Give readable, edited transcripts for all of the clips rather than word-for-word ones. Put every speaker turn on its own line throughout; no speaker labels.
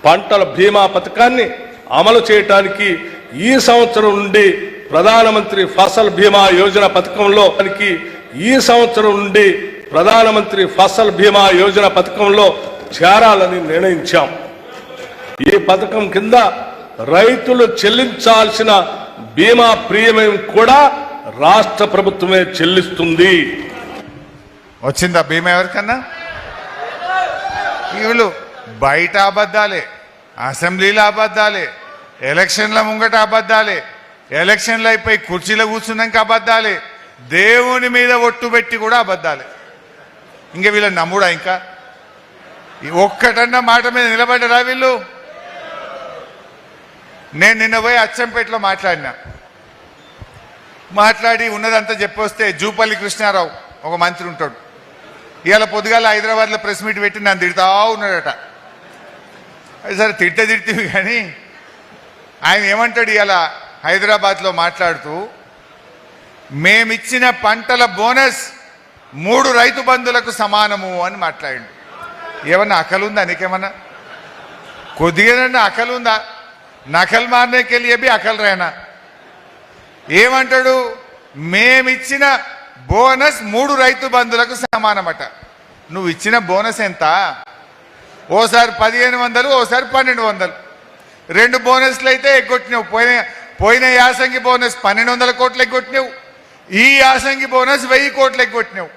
పంటల బీమా పథకాన్ని అమలు చేయడానికి ఈ సంవత్సరం నుండి ప్రధానమంత్రి ఫసల్ బీమా యోజన పథకంలో చేరాలని నిర్ణయించాం. ఈ పథకం కింద రైతులు చెల్లించాల్సిన బీమా ప్రీమియం కూడా రాష్ట్ర ప్రభుత్వమే చెల్లిస్తుంది.
వచ్చిందా బీమా ఎవరికన్నా? వీళ్ళు బయట అబద్ధాలే, అసెంబ్లీలో అబద్ధాలే, ఎలక్షన్ల ముంగట అబద్ధాలే, ఎలక్షన్లు అయిపోయి కుర్చీలో కూర్చున్నాక అబద్ధాలే, దేవుని మీద ఒట్టు పెట్టి కూడా అబద్ధాలే. ఇంకా వీళ్ళ నమ్ముడా? ఇంకా ఒక్కటన్నా మాట మీద నిలబడ్డరా వీళ్ళు? నేను నిన్న పోయి అచ్చంపేటలో మాట్లాడి ఉన్నదంతా చెప్పొస్తే జూపల్లి కృష్ణారావు ఒక మంత్రి ఉంటాడు, ఇవాళ పొద్దుగాల హైదరాబాద్లో ప్రెస్ మీట్ పెట్టి నన్ను తిడతా ఉన్నాడట. అది సరే తిడితే కానీ ఆయన ఏమంటాడు ఇవాళ హైదరాబాద్లో మాట్లాడుతూ, మేమిచ్చిన పంటల బోనస్ 3 రైతు బంధులకు సమానము అని మాట్లాడిండు. ఏమన్నా అకలుందా నీకేమన్నా? కొద్దిగానన్నా అకలుందా? నకల్ మారనేకి వెళ్ళి అకల్ రేనా? ఏమంటాడు? మేమిచ్చిన బోనస్ 3 రైతు బంధులకు సమానమట. నువ్వు ఇచ్చిన బోనస్ ఎంత? ఓసారి 1500, ఓసారి 1200. 2 బోనస్లు అయితే ఎగ్గొట్టినావు. పోయిన యాసంగి బోనస్ 1200 కోట్లు ఎగ్గొట్టినావు, ఈ యాసంగి బోనస్ 1000 కోట్లు ఎగ్గొట్టినావు.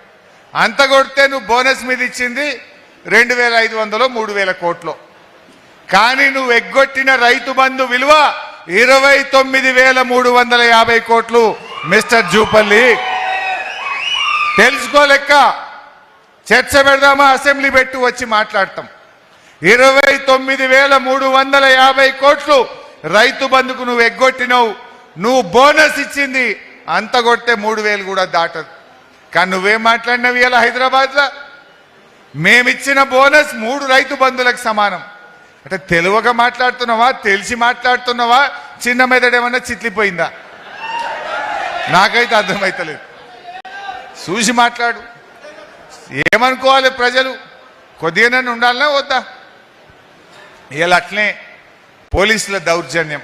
అంత కొడితే నువ్వు బోనస్ మీద ఇచ్చింది 2500, 3000 కోట్లు. కానీ నువ్వు ఎగ్గొట్టిన రైతు బంధు విలువ 29,350 కోట్లు. మిస్టర్ జూపల్లి తెలుసుకోలేక చర్చ పెడదామా? అసెంబ్లీ పెట్టి వచ్చి మాట్లాడతాం. 29,350 కోట్లు రైతు బంధుకు నువ్వు ఎగ్గొట్టినావు. నువ్వు బోనస్ ఇచ్చింది అంత కొడితే 3000 కూడా దాటదు. కానీ నువ్వేం మాట్లాడినావు ఇలా హైదరాబాద్లో? మేమిచ్చిన బోనస్ 3 రైతు బంధులకు సమానం అంటే తెలివక మాట్లాడుతున్నావా, తెలిసి మాట్లాడుతున్నావా, చిన్న మెదడేమన్నా చిట్లిపోయిందా? నాకైతే అర్థమైతలేదు. చూసి మాట్లాడు. ఏమనుకోవాలి ప్రజలు? కొద్దిగానే ఉండాలనా వద్దా? ఇలా అట్లనే పోలీసుల దౌర్జన్యం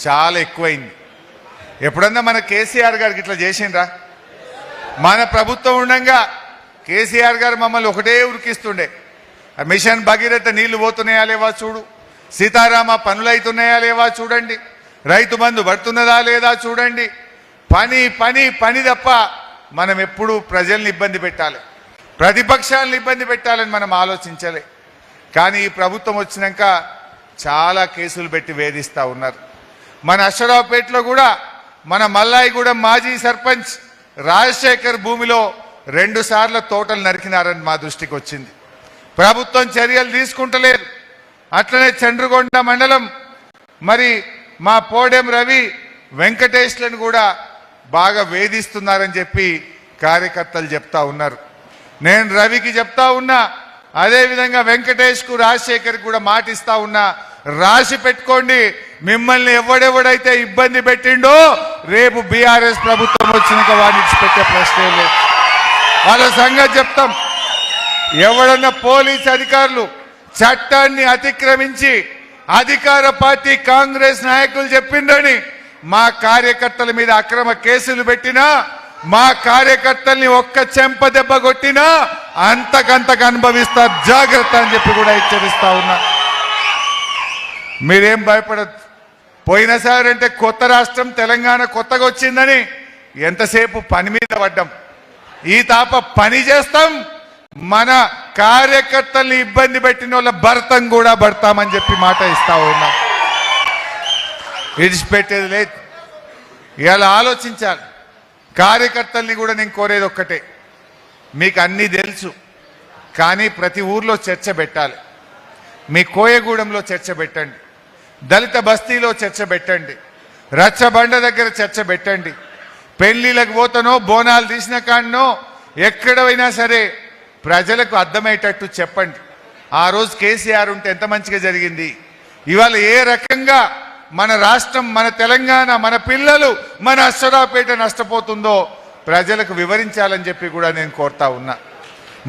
చాలా ఎక్కువైంది. ఎప్పుడన్నా మన కేసీఆర్ గారికి ఇట్లా చేసిండ్రా? మన ప్రభుత్వం ఉండగా కేసీఆర్ గారు మమ్మల్ని ఒకటే ఉరికిస్తుండే, మిషన్ భగీరథ నీళ్లు పోతున్నాయా లేవా చూడు, సీతారామ పనులు అవుతున్నాయా లేవా చూడండి, రైతు బంధు పడుతున్నదా లేదా చూడండి. పని పని పని తప్ప మనం ఎప్పుడు ప్రజల్ని ఇబ్బంది పెట్టాలి, ప్రతిపక్షాలను ఇబ్బంది పెట్టాలని మనం ఆలోచించాలి. కానీ ఈ ప్రభుత్వం వచ్చినాక చాలా కేసులు పెట్టి వేధిస్తూ ఉన్నారు. మన అశ్వరావుపేటలో కూడా మన మల్లాయిగూడెం మాజీ సర్పంచ్ రాజశేఖర్ భూమిలో 2 సార్లు తోటలు నరికినారని మా దృష్టికి వచ్చింది. ప్రభుత్వం చర్యలు తీసుకుంటలేదు. అట్లనే చండ్రుగొండ మండలం మరి మా పోడెం రవి వెంకటేష్లను కూడా బాగా వేధిస్తున్నారని చెప్పి కార్యకర్తలు చెప్తా ఉన్నారు. నేను రవికి చెప్తా ఉన్నా, అదేవిధంగా వెంకటేష్కు రాజశేఖర్కి కూడా మాటిస్తా ఉన్నా, రాసి పెట్టుకోండి, మిమ్మల్ని ఎవడెవడైతే ఇబ్బంది పెట్టిండో రేపు బీఆర్ఎస్ ప్రభుత్వం వచ్చినాక వాడిని ఇచ్చిపెట్టే ప్రశ్నే లేదు. వాళ్ళ సంగతి చెప్తాం. ఎవడన్నా పోలీస్ అధికారులు చట్టాన్ని అతిక్రమించి అధికార పార్టీ కాంగ్రెస్ నాయకులు చెప్పిండని మా కార్యకర్తల మీద అక్రమ కేసులు పెట్టినా, మా కార్యకర్తల్ని ఒక్క చెంప దెబ్బ కొట్టినా అంతకంతకు అనుభవిస్తారు, జాగ్రత్త అని చెప్పి కూడా హెచ్చరిస్తా ఉన్నా. మీరేం భయపడద్దు. పోయినసారి అంటే కొత్త రాష్ట్రం తెలంగాణ కొత్తగా వచ్చిందని ఎంతసేపు పని మీద పడ్డాం. ఈ తాప పని చేస్తాం, మన కార్యకర్తల్ని ఇబ్బంది పెట్టిన వాళ్ళ భర్తం కూడా పడతామని చెప్పి మాట ఇస్తా ఉన్నాం. విడిచిపెట్టేది లేదు. ఇవాళ ఆలోచించాలి. కార్యకర్తల్ని కూడా నేను కోరేది ఒక్కటే, మీకు అన్నీ తెలుసు, కానీ ప్రతి ఊర్లో చర్చ పెట్టాలి. మీ కోయగూడెంలో చర్చ పెట్టండి, దళిత బస్తీలో చర్చ పెట్టండి, రచ్చబండ దగ్గర చర్చ పెట్టండి, పెళ్లిళ్ళకు పోతానో బోనాలు తీసిన కాడనో ఎక్కడైనా సరే ప్రజలకు అర్థమయ్యేటట్టు చెప్పండి. ఆ రోజు కేసీఆర్ ఉంటే ఎంత మంచిగా జరిగింది, ఇవాళ ఏ రకంగా మన రాష్ట్రం, మన తెలంగాణ, మన పిల్లలు, మన అశ్వరావుపేట నష్టపోతుందో ప్రజలకు వివరించాలని చెప్పి కూడా నేను కోరుతా ఉన్నా.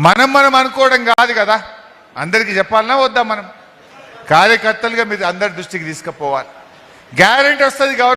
మనం అనుకోవడం కాదు కదా, అందరికీ చెప్పాలన్నా వద్దా మనం? కార్యకర్తలుగా మీరు అందరి దృష్టికి తీసుకుపోవాలి. గ్యారెంటీ వస్తుంది గవర్నమెంట్